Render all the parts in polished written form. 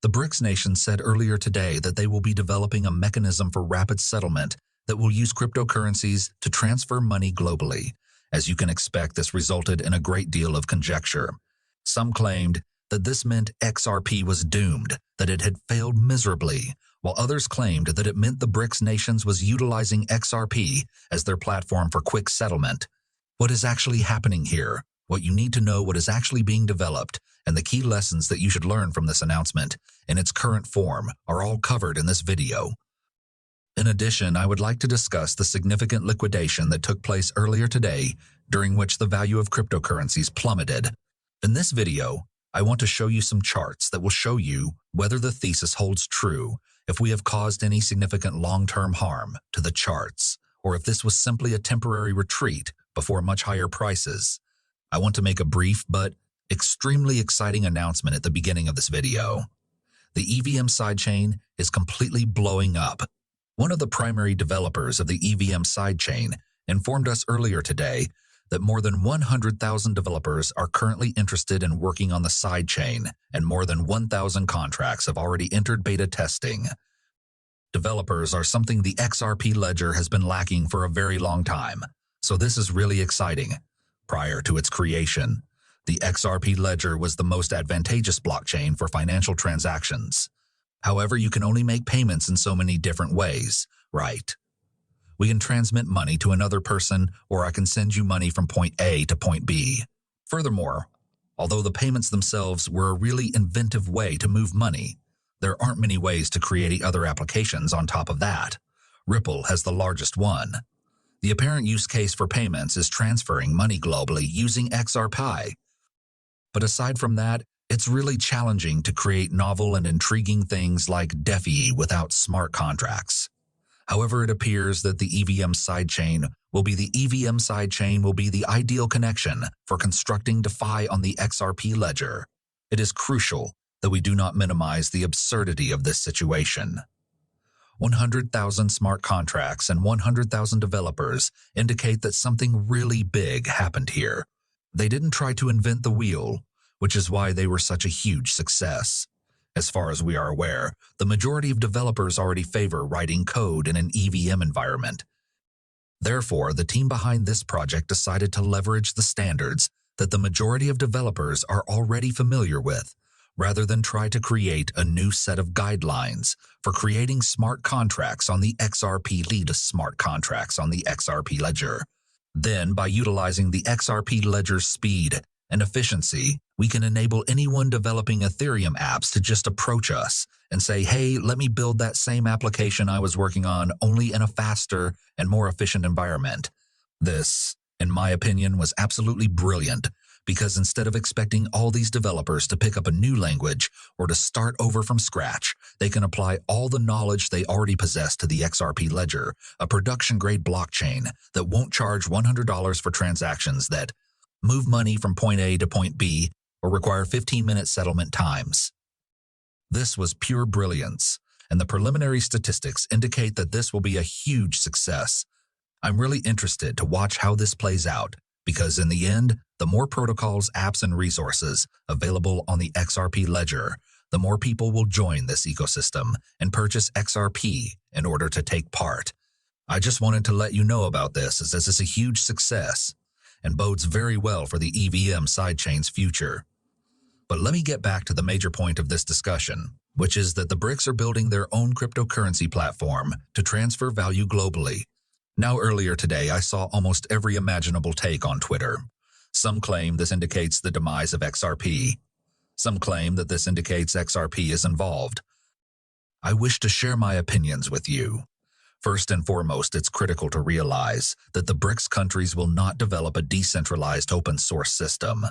The BRICS nations said earlier today that they will be developing a mechanism for rapid settlement that will use cryptocurrencies to transfer money globally. As you can expect, this resulted in a great deal of conjecture. Some claimed that this meant XRP was doomed, that it had failed miserably, while others claimed that it meant the BRICS nations was utilizing XRP as their platform for quick settlement. What is actually happening here, what you need to know, what is actually being developed, and the key lessons that you should learn from this announcement in its current form are all covered in this video. In addition, I would like to discuss the significant liquidation that took place earlier today, during which the value of cryptocurrencies plummeted. In this video, I want to show you some charts that will show you whether the thesis holds true, if we have caused any significant long-term harm to the charts, or if this was simply a temporary retreat before much higher prices. I want to make a brief but extremely exciting announcement at the beginning of this video. The EVM sidechain is completely blowing up. One of the primary developers of the EVM sidechain informed us earlier today that more than 100,000 developers are currently interested in working on the sidechain, and more than 1,000 contracts have already entered beta testing. Developers are something the XRP ledger has been lacking for a very long time, so this is really exciting. Prior to its creation, the XRP ledger was the most advantageous blockchain for financial transactions. However, you can only make payments in so many different ways, right? We can transmit money to another person, or I can send you money from point A to point B. Furthermore, although the payments themselves were a really inventive way to move money, there aren't many ways to create other applications on top of that. Ripple has the largest one. The apparent use case for payments is transferring money globally using XRP. But aside from that, it's really challenging to create novel and intriguing things like DeFi without smart contracts. However, it appears that the EVM sidechain will be the ideal connection for constructing DeFi on the XRP ledger. It is crucial that we do not minimize the absurdity of this situation. 100,000 smart contracts and 100,000 developers indicate that something really big happened here. They didn't try to invent the wheel, which is why they were such a huge success. As far as we are aware, the majority of developers already favor writing code in an EVM environment. Therefore, the team behind this project decided to leverage the standards that the majority of developers are already familiar with, rather than try to create a new set of guidelines for creating smart contracts on the XRP ledger. Then, by utilizing the XRP ledger's speed and efficiency, we can enable anyone developing Ethereum apps to just approach us and say, hey, let me build that same application I was working on, only in a faster and more efficient environment. This, in my opinion, was absolutely brilliant, because instead of expecting all these developers to pick up a new language or to start over from scratch, they can apply all the knowledge they already possess to the XRP ledger, a production-grade blockchain that won't charge $100 for transactions that move money from point A to point B or require 15-minute settlement times. This was pure brilliance, and the preliminary statistics indicate that this will be a huge success. I'm really interested to watch how this plays out, because in the end, the more protocols, apps, and resources available on the XRP ledger, the more people will join this ecosystem and purchase XRP in order to take part. I just wanted to let you know about this, as this is a huge success and bodes very well for the EVM sidechain's future. But let me get back to the major point of this discussion, which is that the BRICS are building their own cryptocurrency platform to transfer value globally. Now, earlier today, I saw almost every imaginable take on Twitter. Some claim this indicates the demise of XRP. Some claim that this indicates XRP is involved. I wish to share my opinions with you. First and foremost, it's critical to realize that the BRICS countries will not develop a decentralized open-source system.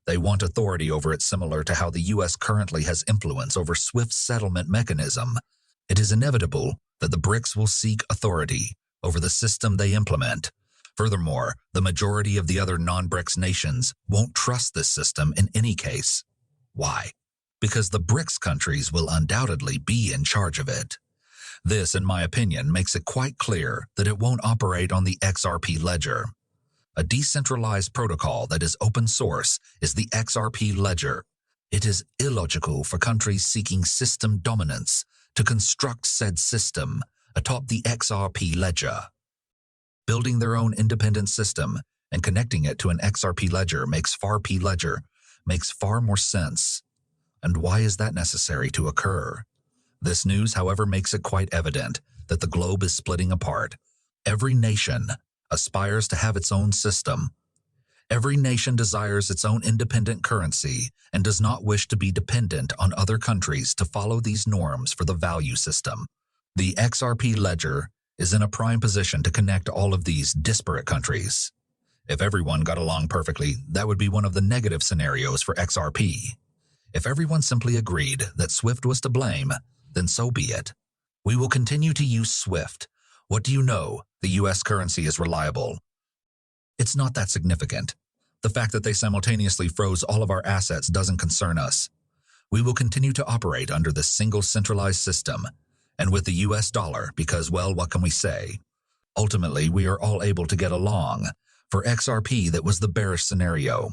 They want authority over it, similar to how the U.S. currently has influence over SWIFT's settlement mechanism. It is inevitable that the BRICS will seek authority over the system they implement. Furthermore, the majority of the other non-BRICS nations won't trust this system in any case. Why? Because the BRICS countries will undoubtedly be in charge of it. This, in my opinion, makes it quite clear that it won't operate on the XRP ledger. A decentralized protocol that is open source is the XRP ledger. It is illogical for countries seeking system dominance to construct said system atop the XRP ledger. Building their own independent system and connecting it to an XRP ledger makes far more sense. And why is that necessary to occur? This news, however, makes it quite evident that the globe is splitting apart. Every nation aspires to have its own system. Every nation desires its own independent currency and does not wish to be dependent on other countries to follow these norms for the value system. The XRP ledger is in a prime position to connect all of these disparate countries. If everyone got along perfectly, that would be one of the negative scenarios for XRP. If everyone simply agreed that SWIFT was to blame, then so be it. We will continue to use SWIFT. What do you know? The US currency is reliable. It's not that significant. The fact that they simultaneously froze all of our assets doesn't concern us. We will continue to operate under this single centralized system and with the US dollar because, well, what can we say? Ultimately, we are all able to get along. For XRP, that was the bearish scenario.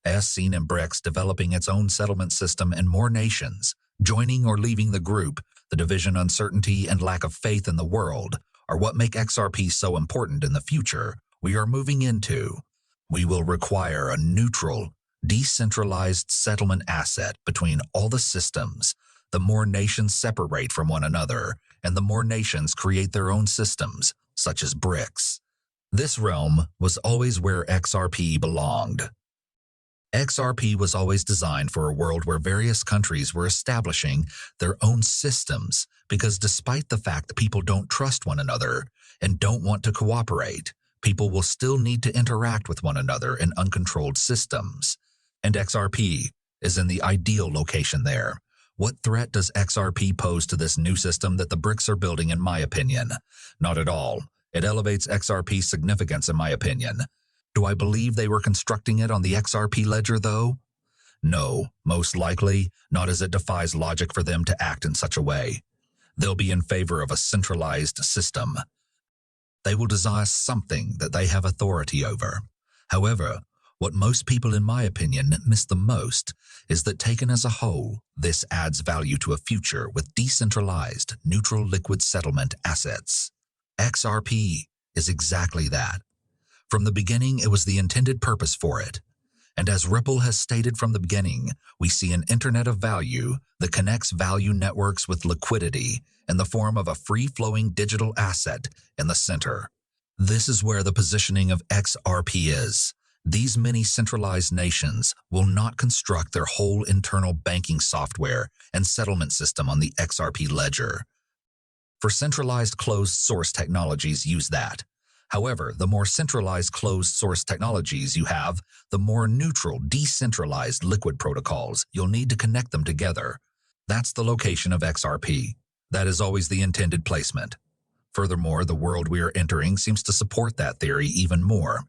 As seen in BRICS developing its own settlement system and more nations joining or leaving the group, the division, uncertainty, and lack of faith in the world are what make XRP so important in the future we are moving into. We will require a neutral, decentralized settlement asset between all the systems. The more nations separate from one another, and the more nations create their own systems, such as BRICS. This realm was always where XRP belonged. XRP was always designed for a world where various countries were establishing their own systems because despite the fact that people don't trust one another and don't want to cooperate, people will still need to interact with one another in uncontrolled systems. And XRP is in the ideal location there. What threat does XRP pose to this new system that the BRICS are building, in my opinion? Not at all. It elevates XRP's significance, in my opinion. Do I believe they were constructing it on the XRP ledger, though? No, most likely, not, as it defies logic for them to act in such a way. They'll be in favor of a centralized system. They will desire something that they have authority over. However, what most people, in my opinion, miss the most is that taken as a whole, this adds value to a future with decentralized, neutral liquid settlement assets. XRP is exactly that. From the beginning, it was the intended purpose for it. And as Ripple has stated from the beginning, we see an internet of value that connects value networks with liquidity in the form of a free-flowing digital asset in the center. This is where the positioning of XRP is. These many centralized nations will not construct their whole internal banking software and settlement system on the XRP ledger. For centralized closed-source technologies use that. However, the more centralized closed-source technologies you have, the more neutral, decentralized liquid protocols you'll need to connect them together. That's the location of XRP. That is always the intended placement. Furthermore, the world we are entering seems to support that theory even more.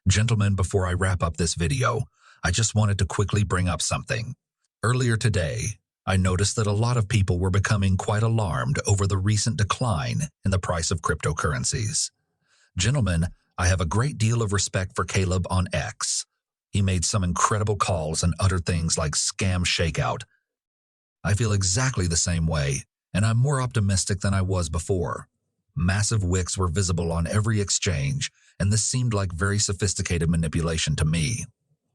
Gentlemen, before I wrap up this video, I just wanted to quickly bring up something. Earlier today, I noticed that a lot of people were becoming quite alarmed over the recent decline in the price of cryptocurrencies. Gentlemen, I have a great deal of respect for Caleb on X. He made some incredible calls and uttered things like scam shakeout. I feel exactly the same way, and I'm more optimistic than I was before. Massive wicks were visible on every exchange, and this seemed like very sophisticated manipulation to me.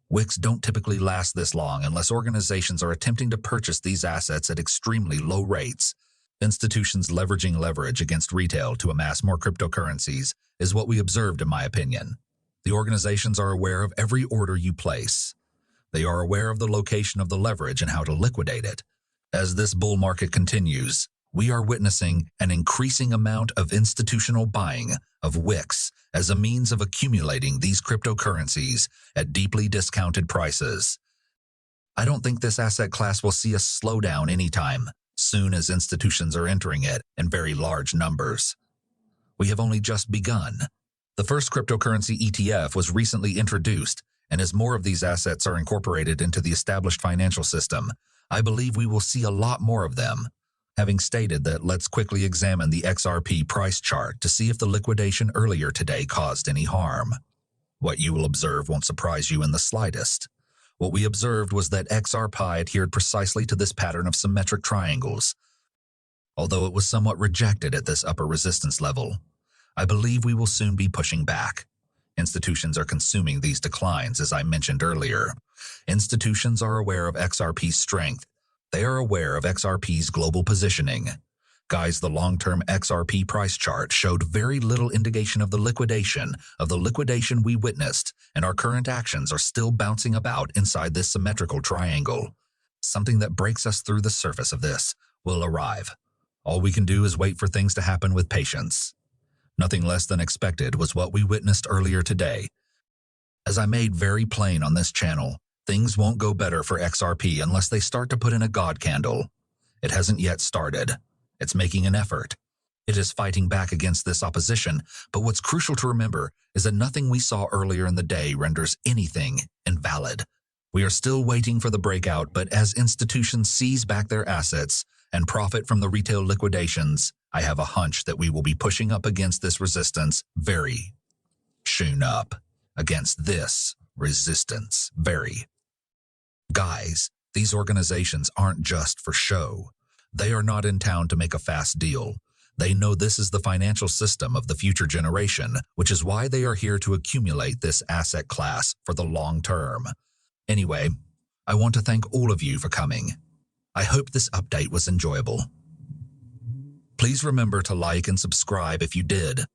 Wicks don't typically last this long unless organizations are attempting to purchase these assets at extremely low rates. Institutions leveraging leverage against retail to amass more cryptocurrencies is what we observed, in my opinion. The organizations are aware of every order you place. They are aware of the location of the leverage and how to liquidate it. As this bull market continues, we are witnessing an increasing amount of institutional buying of wicks as a means of accumulating these cryptocurrencies at deeply discounted prices. I don't think this asset class will see a slowdown anytime soon, as institutions are entering it in very large numbers. We have only just begun. The first cryptocurrency ETF was recently introduced, and as more of these assets are incorporated into the established financial system, I believe we will see a lot more of them. Having stated that, let's quickly examine the XRP price chart to see if the liquidation earlier today caused any harm. What you will observe won't surprise you in the slightest. What we observed was that XRP adhered precisely to this pattern of symmetric triangles. Although it was somewhat rejected at this upper resistance level, I believe we will soon be pushing back. Institutions are consuming these declines, as I mentioned earlier. Institutions are aware of XRP's strength. They are aware of XRP's global positioning. Guys, the long-term XRP price chart showed very little indication of the liquidation we witnessed, and our current actions are still bouncing about inside this symmetrical triangle. Something that breaks us through the surface of this will arrive. All we can do is wait for things to happen with patience. Nothing less than expected was what we witnessed earlier today. As I made very plain on this channel, things won't go better for XRP unless they start to put in a God candle. It hasn't yet started. It's making an effort. It is fighting back against this opposition, but what's crucial to remember is that nothing we saw earlier in the day renders anything invalid. We are still waiting for the breakout, but as institutions seize back their assets and profit from the retail liquidations, I have a hunch that we will be pushing up against this resistance very soon up. Against this resistance very. Guys, these organizations aren't just for show. They are not in town to make a fast deal. They know this is the financial system of the future generation, which is why they are here to accumulate this asset class for the long term. Anyway, I want to thank all of you for coming. I hope this update was enjoyable. Please remember to like and subscribe if you did.